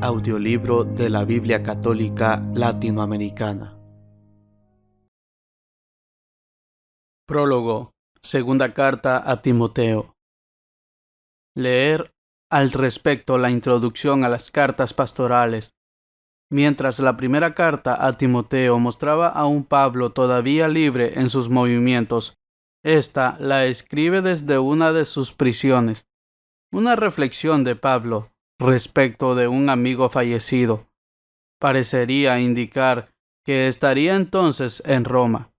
Audiolibro de la Biblia Católica Latinoamericana. Prólogo. Segunda carta a Timoteo. Leer al respecto la introducción a las cartas pastorales. Mientras la primera carta a Timoteo mostraba a un Pablo todavía libre en sus movimientos, esta la escribe desde una de sus prisiones. Una reflexión de Pablo respecto de un amigo fallecido parecería indicar que estaría entonces en Roma.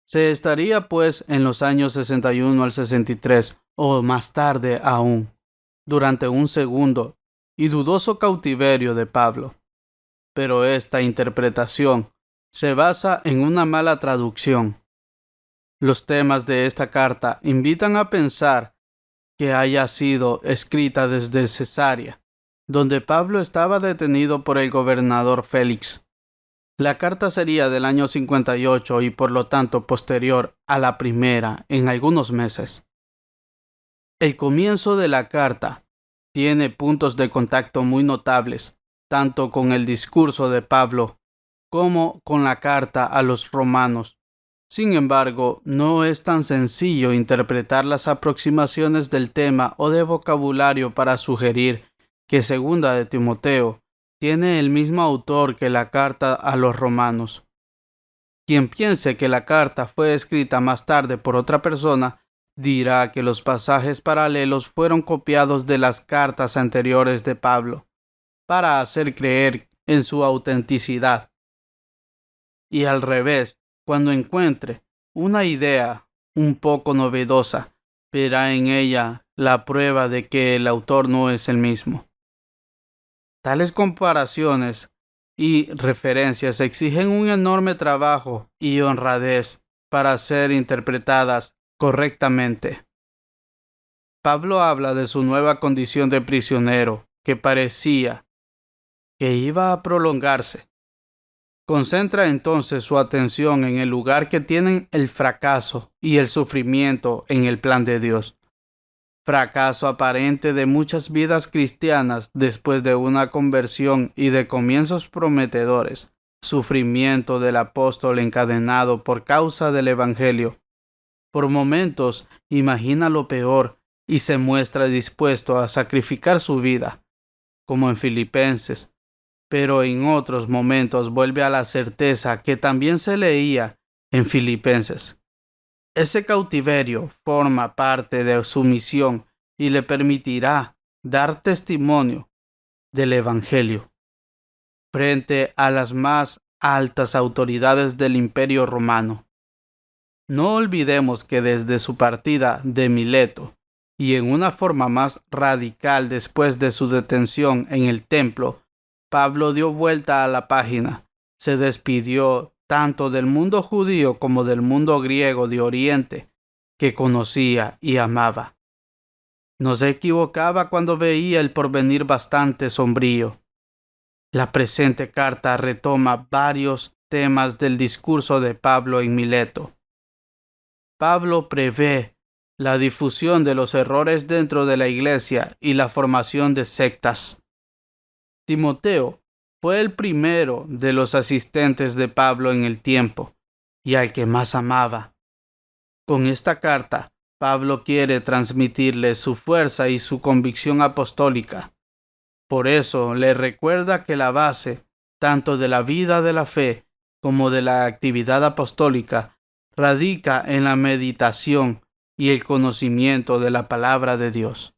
Se estaría pues en los años 61 al 63 o más tarde aún, durante un segundo y dudoso cautiverio de Pablo. Pero esta interpretación se basa en una mala traducción. Los temas de esta carta invitan a pensar que haya sido escrita desde Cesarea, donde Pablo estaba detenido por el gobernador Félix. La carta sería del año 58 y por lo tanto posterior a la primera en algunos meses. El comienzo de la carta tiene puntos de contacto muy notables, tanto con el discurso de Pablo como con la carta a los romanos. Sin embargo, no es tan sencillo interpretar las aproximaciones del tema o de vocabulario para sugerir que Segunda de Timoteo tiene el mismo autor que la carta a los romanos. Quien piense que la carta fue escrita más tarde por otra persona, dirá que los pasajes paralelos fueron copiados de las cartas anteriores de Pablo, para hacer creer en su autenticidad. Y al revés, cuando encuentre una idea un poco novedosa, verá en ella la prueba de que el autor no es el mismo. Tales comparaciones y referencias exigen un enorme trabajo y honradez para ser interpretadas correctamente. Pablo habla de su nueva condición de prisionero, que parecía que iba a prolongarse. Concentra entonces su atención en el lugar que tienen el fracaso y el sufrimiento en el plan de Dios. Fracaso aparente de muchas vidas cristianas después de una conversión y de comienzos prometedores. Sufrimiento del apóstol encadenado por causa del Evangelio. Por momentos imagina lo peor y se muestra dispuesto a sacrificar su vida, como en Filipenses. Pero en otros momentos vuelve a la certeza que también se leía en Filipenses. Ese cautiverio forma parte de su misión y le permitirá dar testimonio del Evangelio frente a las más altas autoridades del Imperio Romano. No olvidemos que desde su partida de Mileto y en una forma más radical después de su detención en el templo, Pablo dio vuelta a la página, se despidió tanto del mundo judío como del mundo griego de Oriente, que conocía y amaba. No se equivocaba cuando veía el porvenir bastante sombrío. La presente carta retoma varios temas del discurso de Pablo en Mileto. Pablo prevé la difusión de los errores dentro de la iglesia y la formación de sectas. Timoteo fue el primero de los asistentes de Pablo en el tiempo y al que más amaba. Con esta carta, Pablo quiere transmitirle su fuerza y su convicción apostólica. Por eso le recuerda que la base, tanto de la vida de la fe como de la actividad apostólica, radica en la meditación y el conocimiento de la palabra de Dios.